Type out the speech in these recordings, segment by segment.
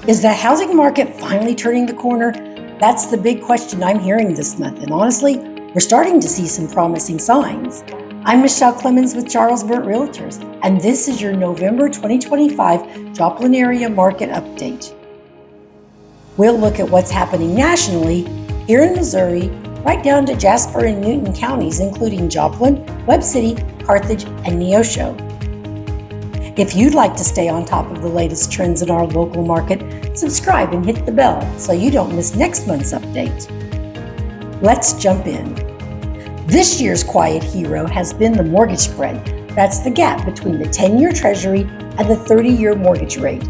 Is the housing market finally turning the corner? That's the big question I'm hearing this month, and honestly, we're starting to see some promising signs. I'm Michelle Clemons with Charles Burt Realtors, and this is your November 2025 Joplin area market update. We'll look at what's happening nationally, here in Missouri, right down to Jasper and Newton counties, including Joplin, Webb City, Carthage, and Neosho. If you'd like to stay on top of the latest trends in our local market, subscribe and hit the bell so you don't miss next month's update. Let's jump in. This year's quiet hero has been the mortgage spread. That's the gap between the 10-year Treasury and the 30-year mortgage rate.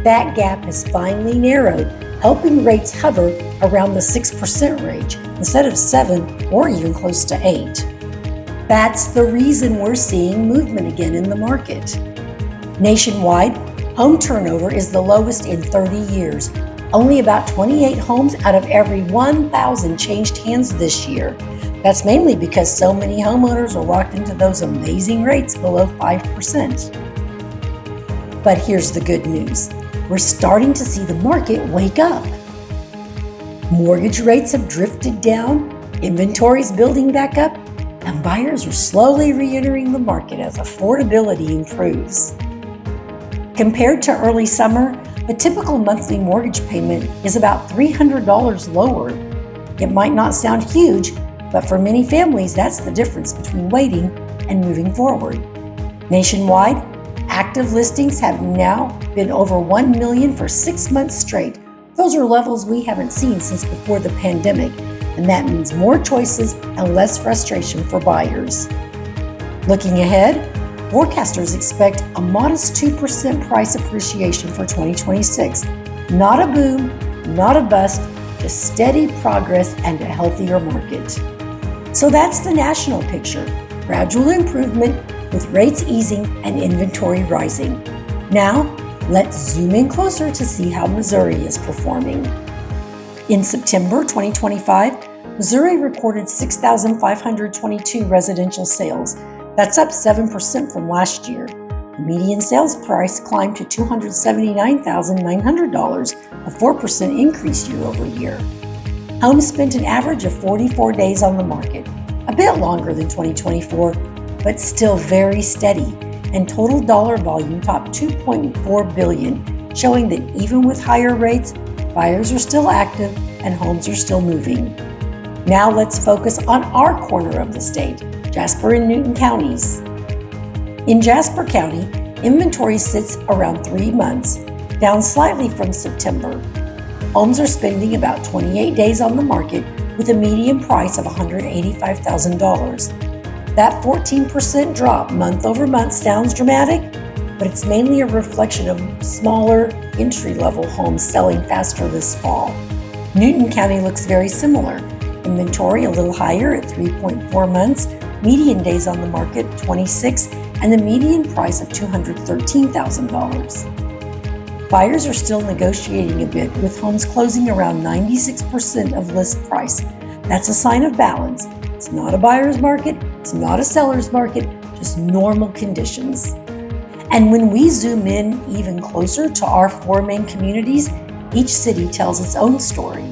That gap has finally narrowed, helping rates hover around the 6% range instead of 7 or even close to 8. That's the reason we're seeing movement again in the market. Nationwide, home turnover is the lowest in 30 years. Only about 28 homes out of every 1,000 changed hands this year. That's mainly because so many homeowners are locked into those amazing rates below 5%. But here's the good news. We're starting to see the market wake up. Mortgage rates have drifted down, inventory's building back up, and buyers are slowly re-entering the market as affordability improves. Compared to early summer, the typical monthly mortgage payment is about $300 lower. It might not sound huge, but for many families, that's the difference between waiting and moving forward. Nationwide, active listings have now been over 1 million for 6 months straight. Those are levels we haven't seen since before the pandemic, and that means more choices and less frustration for buyers. Looking ahead, forecasters expect a modest 2% price appreciation for 2026. Not a boom, not a bust, just steady progress and a healthier market. So that's the national picture. Gradual improvement with rates easing and inventory rising. Now, let's zoom in closer to see how Missouri is performing. In September 2025, Missouri recorded 6,522 residential sales. That's up 7% from last year. The median sales price climbed to $279,900, a 4% increase year over year. Homes spent an average of 44 days on the market, a bit longer than 2024, but still very steady, and total dollar volume topped $2.4 billion, showing that even with higher rates, buyers are still active and homes are still moving. Now let's focus on our corner of the state, Jasper and Newton counties. In Jasper County, inventory sits around 3 months, down slightly from September. Homes are spending about 28 days on the market with a median price of $185,000. That 14% drop month over month sounds dramatic, but it's mainly a reflection of smaller entry-level homes selling faster this fall. Newton County looks very similar. Inventory a little higher at 3.4 months, median days on the market 26, and the median price of $213,000. Buyers are still negotiating a bit, with homes closing around 96% of list price. That's a sign of balance. It's not a buyer's market, it's not a seller's market, just normal conditions. And when we zoom in even closer to our 4 main communities, each city tells its own story.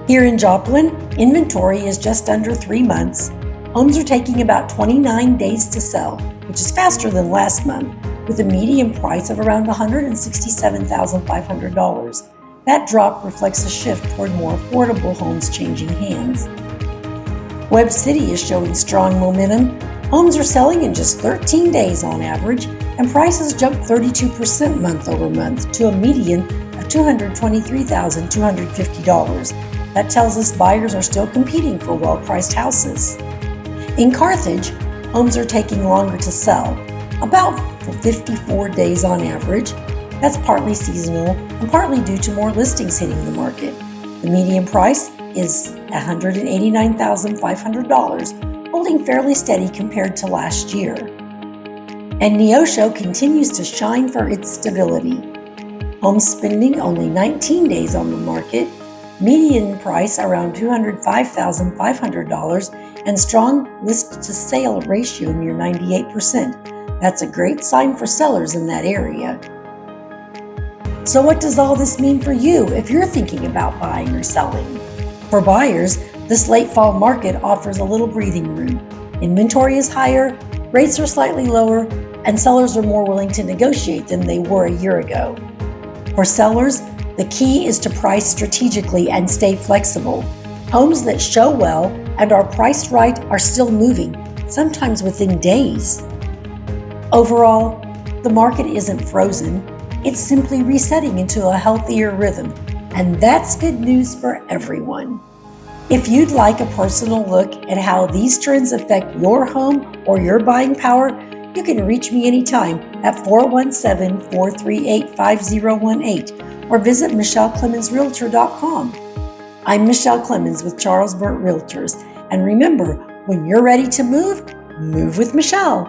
Here in Joplin, inventory is just under 3 months. Homes are taking about 29 days to sell, which is faster than last month, with a median price of around $167,500. That drop reflects a shift toward more affordable homes changing hands. Webb City is showing strong momentum. Homes are selling in just 13 days on average, and prices jumped 32% month over month to a median of $223,250. That tells us buyers are still competing for well-priced houses. In Carthage, homes are taking longer to sell, about 54 days on average. That's partly seasonal and partly due to more listings hitting the market. The median price is $189,500, holding fairly steady compared to last year. And Neosho continues to shine for its stability. Homes spending only 19 days on the market, median price around $205,500, and strong list-to-sale ratio near 98%. That's a great sign for sellers in that area. So what does all this mean for you if you're thinking about buying or selling? For buyers, this late fall market offers a little breathing room. Inventory is higher, rates are slightly lower, and sellers are more willing to negotiate than they were a year ago. For sellers, the key is to price strategically and stay flexible. Homes that show well and are priced right are still moving, sometimes within days. Overall, the market isn't frozen. It's simply resetting into a healthier rhythm, and that's good news for everyone. If you'd like a personal look at how these trends affect your home or your buying power, you can reach me anytime at 417-438-5018 or visit MichelleClemonsRealtor.com. I'm Michelle Clemons with Charles Burnt Realtors, and remember, when you're ready to move, move with Michelle.